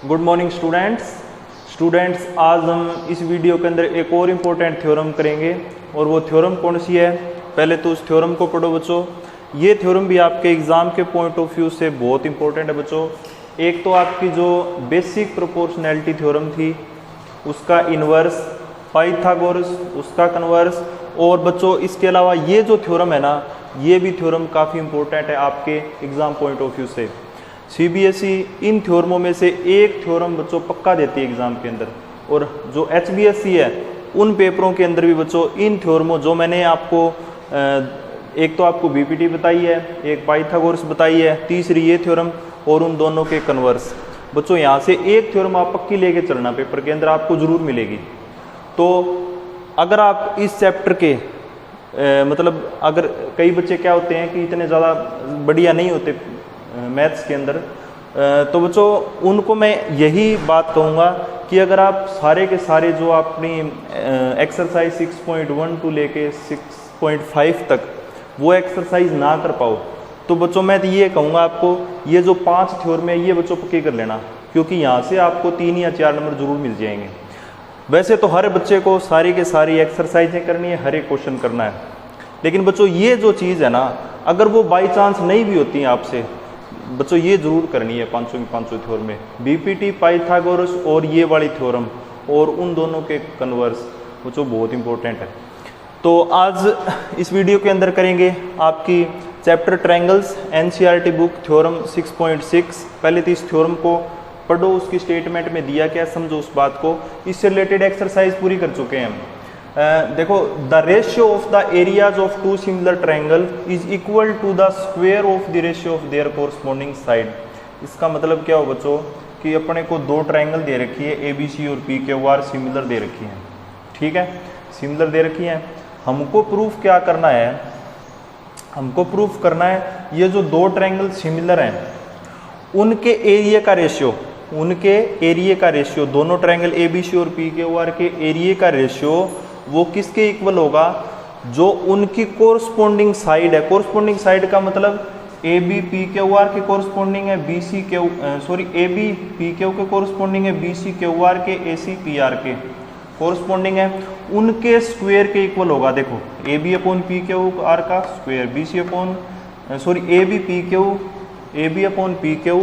Good morning students आज हम इस वीडियो के अंदर एक और इम्पोर्टेंट थ्योरम करेंगे और वो थ्योरम कौन सी है। पहले तो उस थ्योरम को पढ़ो बच्चों। ये थ्योरम भी आपके एग्जाम के पॉइंट ऑफ व्यू से बहुत इंपॉर्टेंट है बच्चों। एक तो आपकी जो बेसिक प्रोपोर्शनैलिटी थ्योरम थी उसका इन्वर्स, पाइथागोरस उसका कन्वर्स, और बच्चों इसके अलावा ये जो थ्योरम है ना, ये भी थ्योरम काफ़ी इंपॉर्टेंट है आपके एग्जाम पॉइंट ऑफ व्यू से। सीबीएसई इन थ्योरमों में से एक थ्योरम बच्चों पक्का देती है एग्जाम के अंदर, और जो एचबीएसई है उन पेपरों के अंदर भी बच्चों इन थ्योरमों जो मैंने आपको एक तो आपको बीपीटी बताई है, एक पाइथागोरस बताई है, तीसरी ये थ्योरम और उन दोनों के कन्वर्स। बच्चों यहाँ से एक थ्योरम आप पक्की लेके चलना, पेपर के अंदर आपको जरूर मिलेगी। तो अगर आप इस चैप्टर के मतलब अगर कई बच्चे क्या होते हैं कि इतने ज़्यादा बढ़िया नहीं होते मैथ्स के अंदर, तो बच्चों उनको मैं यही बात कहूँगा कि अगर आप सारे के सारे जो अपनी एक्सरसाइज 6.1 टू लेके 6.5 तक वो एक्सरसाइज ना कर पाओ, तो बच्चों मैं तो ये कहूँगा आपको ये जो 5 थ्योरम है ये बच्चों पक्के कर लेना, क्योंकि यहाँ से आपको 3 या 4 नंबर जरूर मिल जाएंगे। वैसे तो हर बच्चे को सारी के सारी एक्सरसाइजें करनी है, हर एक क्वेश्चन करना है, लेकिन बच्चों ये जो चीज़ है ना, अगर वो बाई चांस नहीं भी होती है आपसे, बच्चों ये जरूर करनी है पांचों की पांचों थ्योरम में, बीपीटी, पाइथागोरस और ये वाली थ्योरम और उन दोनों के कन्वर्स बच्चों बहुत इंपॉर्टेंट है। तो आज इस वीडियो के अंदर करेंगे आपकी chapter triangles NCERT book theorem 6.6। पहले तो इस थ्योरम को पढ़ो, उसकी स्टेटमेंट में दिया क्या समझो उस बात को। इससे रिलेटेड एक्सरसाइज पूरी कर चुके हैं हम। देखो, the ratio of the areas of two similar triangle is equal to the square of the ratio of their corresponding side. इसका मतलब क्या हो बच्चों कि अपने को दो ट्रायंगल दे रखी है, ए बी सी और पी क्यू आर सिमिलर दे रखी है, ठीक है, सिमिलर दे रखी है। हमको प्रूफ क्या करना है, हमको प्रूफ करना है ये जो दो ट्रायंगल सिमिलर हैं उनके एरिया का रेशियो, उनके एरिया का रेशियो, दोनों ट्रायंगल ए बी सी और पी क्यू आर के एरिया का रेशियो वो किसके इक्वल होगा, जो उनकी कोरस्पॉन्डिंग साइड है। कोरस्पॉन्डिंग साइड का मतलब A B P Q R के कोरस्पॉन्डिंग है, B C Q A B P Q के कोरस्पॉन्डिंग है, बी सी क्यू आर के, ए सी पी आर के कोरस्पॉन्डिंग है, उनके स्क्वायर के इक्वल होगा। देखो, A B upon P Q R का square, B C upon A B P Q, A B upon P Q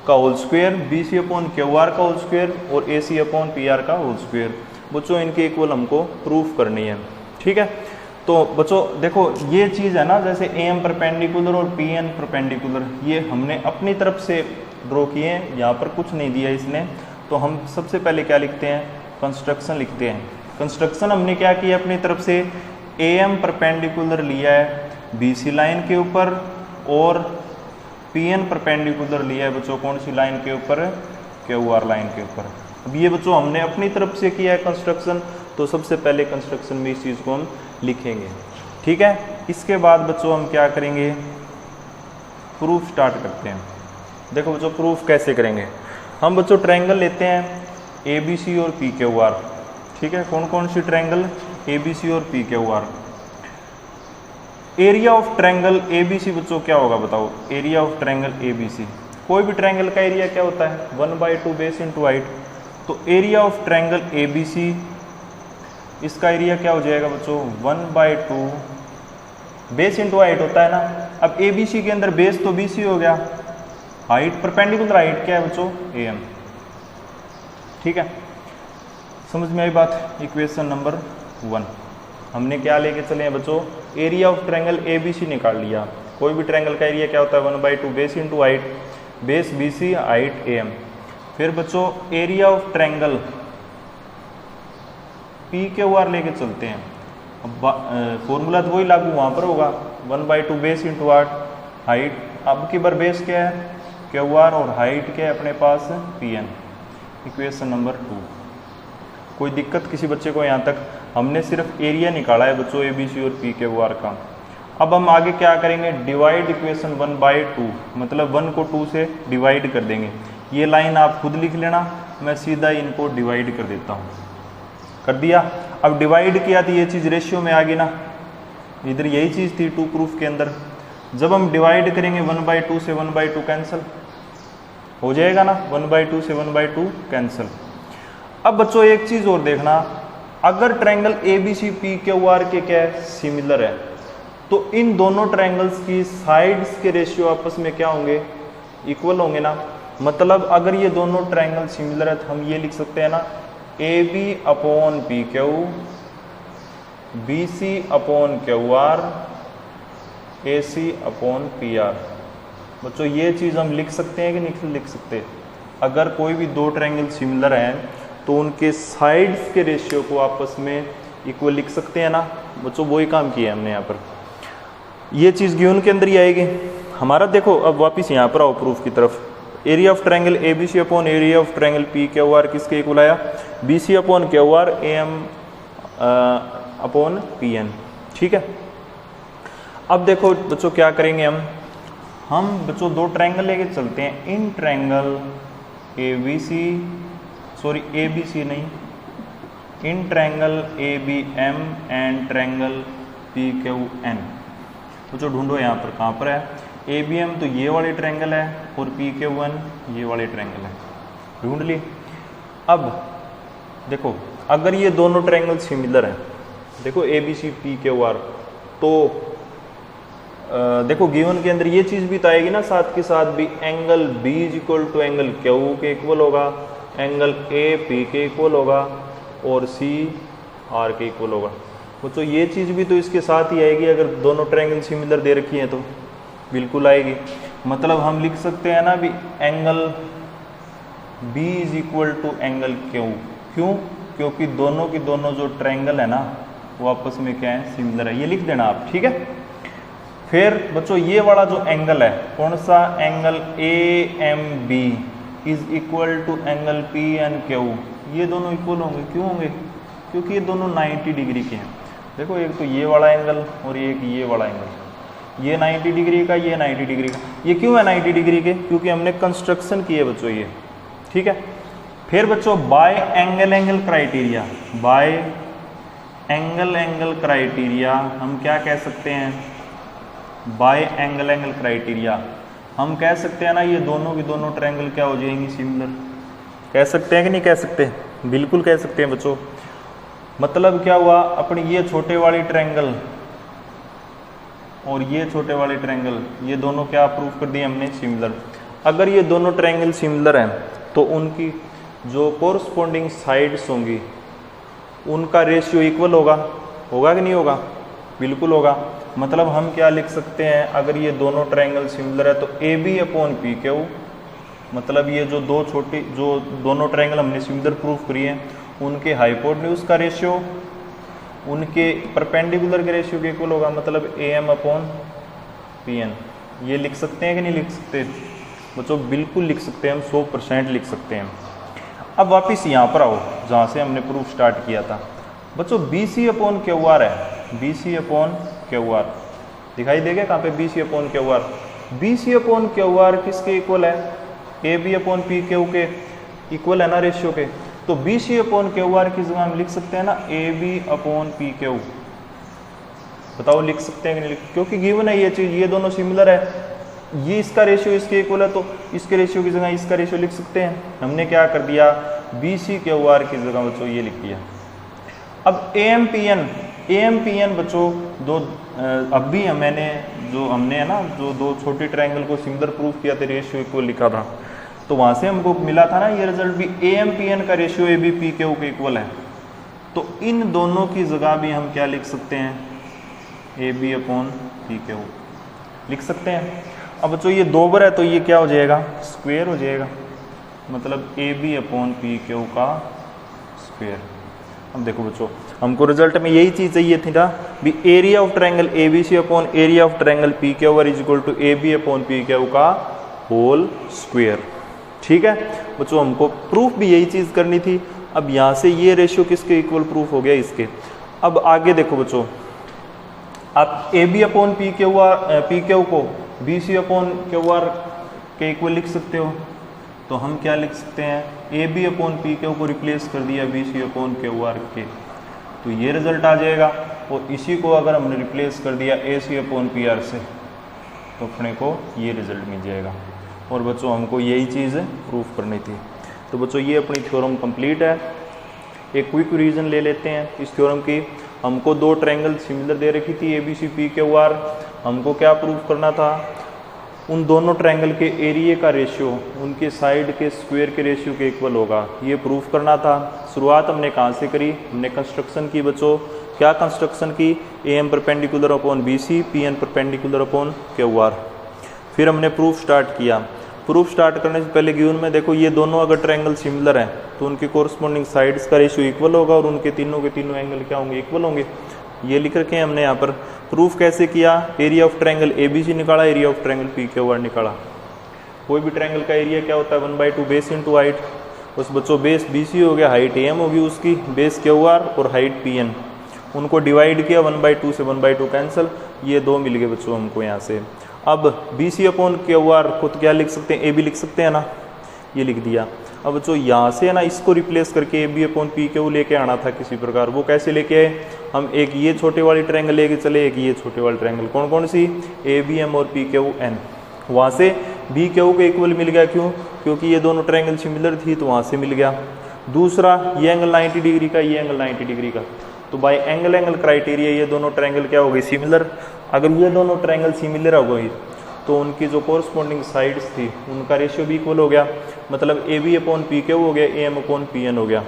का whole square, B C upon Q R का whole square और A C upon P R का whole square. बच्चों इनके equal हमको proof करनी है, ठीक है। तो बच्चों देखो ये चीज़ है ना, जैसे ए एम परपेंडिकुलर और पी एन परपेंडिकुलर, ये हमने अपनी तरफ से ड्रॉ किए हैं, यहाँ पर कुछ नहीं दिया इसने। तो हम सबसे पहले क्या लिखते हैं, कंस्ट्रक्शन लिखते हैं। कंस्ट्रक्शन हमने क्या किया अपनी तरफ से, ए एम परपेंडिकुलर लिया है बी सी लाइन के ऊपर और पी एन परपेंडिकुलर लिया है बच्चों कौन सी लाइन के ऊपर, क्यू आर लाइन के ऊपर। अब ये बच्चों हमने अपनी तरफ से किया है कंस्ट्रक्शन, तो सबसे पहले कंस्ट्रक्शन में इस चीज़ को हम लिखेंगे, ठीक है। इसके बाद बच्चों हम क्या करेंगे, प्रूफ स्टार्ट करते हैं। देखो बच्चों प्रूफ कैसे करेंगे, हम बच्चों ट्रायंगल लेते हैं ए बी सी और पी क्यू आर, ठीक है। कौन कौन सी ट्रायंगल, ए बी सी और P Q R. Area of triangle A B C बच्चों क्या होगा बताओ, area of triangle A B C, कोई भी ट्रायंगल का एरिया क्या होता है, 1/2 बेस इंटू हाइट। तो area of triangle A B C, इसका एरिया क्या हो जाएगा बच्चों, 1/2 बेस इंटू हाइट होता है ना। अब ए बी सी के अंदर बेस तो बी सी हो गया, हाइट परपेंडिकुलर हाइट क्या है बच्चों, ए एम, ठीक है। समझ में आई बात। इक्वेशन नंबर 1 हमने क्या लेके चले हैं बच्चों, area of triangle A B C निकाल लिया। कोई भी ट्रायंगल का एरिया क्या होता है, 1/2 base into height, base B C height A M. फिर बच्चों area of triangle P Q R लेके चलते हैं। अब फॉर्मूला तो वही लागू वहाँ पर होगा, 1/2 बेस इंटू हाइट। अब की बार बेस क्या है, क्यू आर, और हाइट क्या है अपने पास, पी एन। Equation number 2। कोई दिक्कत किसी बच्चे को यहाँ तक, हमने सिर्फ एरिया निकाला है बच्चों ए बी सी और पी क्यू आर का। अब हम आगे क्या करेंगे, डिवाइड इक्वेशन 1/2, मतलब 1 को 2 से डिवाइड कर देंगे। ये लाइन आप खुद लिख लेना, मैं सीधा इनको डिवाइड कर देता हूँ, कर दिया। अब डिवाइड किया तो ये चीज़ रेशियो में आ गई ना, इधर यही चीज़ थी 2 प्रूफ के अंदर। जब हम डिवाइड करेंगे 1/2 से 1/2 कैंसिल, हो जाएगा ना, 1/2 से 1/2 कैंसिल। अब बच्चों एक चीज और देखना, अगर ट्रायंगल ABCPQR के क्या है, सिमिलर है, तो इन दोनों ट्रायंगल्स की साइड्स के रेशियो आपस में क्या होंगे, इक्वल होंगे ना। मतलब अगर ये दोनों ट्रायंगल सिमिलर है तो हम ये लिख सकते हैं ना, AB/PQ, BC/QR, AC/PR। बच्चों ये चीज़ हम लिख सकते हैं कि नहीं लिख सकते? अगर कोई भी दो ट्रायंगल सिमिलर हैं तो उनके साइड्स के रेशियो को आपस में इक्वल लिख सकते हैं ना। बच्चों वही काम किया है हमने यहाँ पर, ये चीज़ गिवन के अंदर ही आएगी हमारा। देखो अब वापस यहाँ पर आओ प्रूफ की तरफ। Area of triangle ABC upon area of triangle PQR किसके इक्वल आया, BC/QR AM अपॉन PN। ठीक है, अब देखो बच्चों क्या करेंगे हम बच्चों दो ट्रायंगल लेके चलते हैं। इन ट्रायंगल ABC नहीं, in triangle ABM and triangle PQN। बच्चों ढूंढो यहाँ पर कहाँ पर है, ABM तो ये वाले ट्रायंगल है और PQN ये वाले ट्रायंगल है, ढूंढ ली। अब देखो अगर ये दोनों ट्रायंगल सिमिलर हैं, देखो ABCPQR, तो देखो गिवन के अंदर ये चीज़ भी तो आएगी ना साथ के साथ भी, एंगल B = एंगल Q के इक्वल होगा, एंगल AP के इक्वल होगा और C R के इक्वल होगा। बच्चों ये चीज़ भी तो इसके साथ ही आएगी, अगर दोनों ट्रायंगल सिमिलर दे रखी हैं तो बिल्कुल आएगी। मतलब हम लिख सकते हैं ना भी एंगल B = एंगल Q। क्यों? क्योंकि दोनों की दोनों जो ट्रायंगल है ना वो आपस में क्या है, सिमिलर है। ये लिख देना आप, ठीक है। फिर बच्चों ये वाला जो एंगल है कौन सा, एंगल AMB = एंगल PNQ, ये दोनों इक्वल होंगे। क्यों होंगे? क्योंकि ये दोनों 90 डिग्री के हैं। देखो एक तो ये वाला एंगल और एक ये वाला एंगल, ये 90 डिग्री का, ये 90 डिग्री का। ये क्यों है 90 डिग्री के? क्योंकि हमने कंस्ट्रक्शन की है बच्चों ये, ठीक है। फिर बच्चों bye angle criteria, bye angle criteria हम क्या कह सकते हैं, बाय एंगल क्राइटेरिया हम कह सकते हैं ना ये दोनों की दोनों ट्रायंगल क्या हो जाएंगी, सिमिलर। कह सकते हैं कि नहीं कह सकते? बिल्कुल कह सकते हैं बच्चों। मतलब क्या हुआ, अपनी ये छोटे वाली ट्रायंगल और ये छोटे वाले ट्रायंगल, ये दोनों क्या प्रूफ कर दिए हमने, सिमिलर। अगर ये दोनों ट्रायंगल सिमिलर हैं तो उनकी जो कोरस्पॉन्डिंग साइड्स होंगी उनका रेशियो इक्वल होगा कि नहीं होगा? बिल्कुल होगा। मतलब हम क्या लिख सकते हैं, अगर ये दोनों ट्रायंगल सिमिलर है तो AB/PQ, मतलब ये जो दोनों ट्रायंगल हमने सिमिलर प्रूफ करी है उनके हाइपोटेन्यूज का रेशियो उनके परपेंडिकुलर के रेशियो के इक्वल होगा, मतलब AM/PN। ये लिख सकते हैं कि नहीं लिख सकते बच्चों? बिल्कुल लिख सकते हैं हम, 100% लिख सकते हैं। अब वापस यहाँ पर आओ जहाँ से हमने प्रूफ स्टार्ट किया था। बच्चों BC/QR है, BC/QR दिखाई देगा कहाँ पे, BC/QR। BC/QR किसके इक्वल है, AB/PQ के इक्वल है ना रेशियो के। तो BC/QR की जगह हम लिख सकते हैं ना AB/PQ। बताओ लिख सकते हैं कि नहीं? क्योंकि गिवन है ये चीज़, ये दोनों सिमिलर है, ये इसका रेशियो इसके इक्वल है तो इसके रेशियो की जगह इसका रेशियो लिख सकते हैं। हमने क्या कर दिया, BC/QR की जगह बच्चों ये लिख दिया। अब AM/PN बच्चों दो, अब भी हमने है ना जो दो छोटे ट्रायंगल को सिमिलर प्रूफ किया था, रेशियो इक्वल लिखा था, तो वहाँ से हमको मिला था ना ये रिजल्ट भी, AM/PN का रेशियो AB/PQ के इक्वल है। तो इन दोनों की जगह भी हम क्या लिख सकते हैं, AB/PQ लिख सकते हैं। अब बच्चों ये 2 बार है तो ये क्या हो जाएगा, स्क्वायर हो जाएगा, मतलब AB/PQ का स्क्वायर। अब देखो बच्चों हमको रिजल्ट में यही चीज़ चाहिए थी ना भी, एरिया ऑफ ट्रायंगल ABC/एरिया ऑफ ट्रायंगल PQR = AB/PQ का होल स्क्वायर। ठीक है बच्चों, हमको प्रूफ भी यही चीज़ करनी थी। अब यहाँ से ये रेशियो किसके इक्वल प्रूफ हो गया, इसके। अब आगे देखो बच्चों, आप AB/PQ को BC/QR के इक्वल लिख सकते हो, तो हम क्या लिख सकते हैं, AB/PQ को रिप्लेस कर दिया BC/QR के, तो ये रिजल्ट आ जाएगा। और इसी को अगर हमने रिप्लेस कर दिया AC/PR से तो अपने को ये रिजल्ट मिल जाएगा। और बच्चों हमको यही चीज़ प्रूफ करनी थी। तो बच्चों ये अपनी थ्योरम कंप्लीट है। एक क्विक रीजन ले लेते हैं इस थ्योरम की। हमको दो ट्रायंगल सिमिलर दे रखी थी ABC PQR। हमको क्या प्रूफ करना था, उन दोनों ट्रायंगल के एरिया का रेशियो उनके साइड के स्क्वायर के रेशियो के इक्वल होगा, ये प्रूफ करना था। शुरुआत हमने कहाँ से करी, हमने कंस्ट्रक्शन की बच्चों। क्या कंस्ट्रक्शन की, AM perpendicular upon BC PN perpendicular upon QR। फिर हमने प्रूफ स्टार्ट किया। प्रूफ स्टार्ट करने से पहले गिवन में देखो ये दोनों अगर ट्रायंगल सिमिलर हैं तो उनके कोरस्पॉन्डिंग साइड्स का रेशियो इक्वल होगा और उनके तीनों के तीनों एंगल क्या होंगे, इक्वल होंगे। ये लिख रखे हैं हमने यहाँ पर। प्रूफ कैसे किया, एरिया ऑफ ट्रायंगल ABC निकाला, एरिया ऑफ ट्रायंगल PQR निकाला। कोई भी ट्रायंगल का एरिया क्या होता है 1/2 बेस इंटू हाइट। उस बच्चों बेस BC हो गया, हाइट AM होगी उसकी, बेस QR और हाइट PN। उनको डिवाइड किया 1/2 से 1/2 कैंसिल, ये 2 मिल गए बच्चों हमको यहाँ से। अब BC अपॉन QR को तो क्या लिख सकते हैं, AB लिख सकते हैं ना, ये लिख दिया। अब बच्चों यहाँ से है ना इसको रिप्लेस करके AB अपॉन PQ लेके आना था किसी प्रकार। वो कैसे लेके आए, हम एक ये छोटे वाली ट्रायंगल लेके चले, एक ये छोटे वाली ट्रायंगल। कौन कौन सी, ABM और PQN। वहाँ से BQ के इक्वल मिल गया, क्यों, क्योंकि ये दोनों ट्रायंगल सिमिलर थी तो वहाँ से मिल गया। दूसरा ये एंगल 90 डिग्री का, ये एंगल 90 डिग्री का, तो बाय एंगल क्राइटेरिया ये दोनों ट्रायंगल क्या हो गई, सिमिलर। अगर ये दोनों ट्रायंगल सिमिलर हो गई तो उनकी जो कोरस्पॉन्डिंग साइड्स थी उनका रेशियो भी इक्वल हो गया। मतलब AB अपॉन PQ हो गया, AM अपॉन PN हो गया।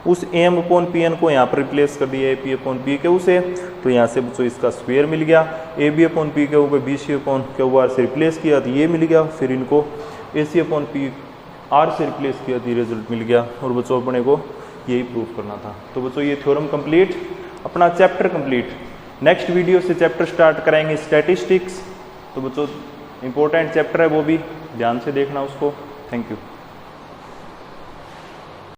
उस AM अपॉन PN को यहाँ पर रिप्लेस कर दिया AP अपॉन PQ से, तो यहाँ से बच्चों इसका स्क्वायर मिल गया। AB अपॉन PQ को BC अपॉन QR से रिप्लेस किया तो ये मिल गया। फिर इनको AC अपॉन PR से रिप्लेस किया तो ये रिजल्ट मिल गया। और बच्चों अपने को यही प्रूफ करना था। तो बच्चों ये थ्योरम कंप्लीट, अपना चैप्टर कंप्लीट। नेक्स्ट वीडियो से चैप्टर स्टार्ट कराएंगे स्टैटिस्टिक्स। तो बच्चों इंपॉर्टेंट चैप्टर है, वो भी ध्यान से देखना उसको। Thank you.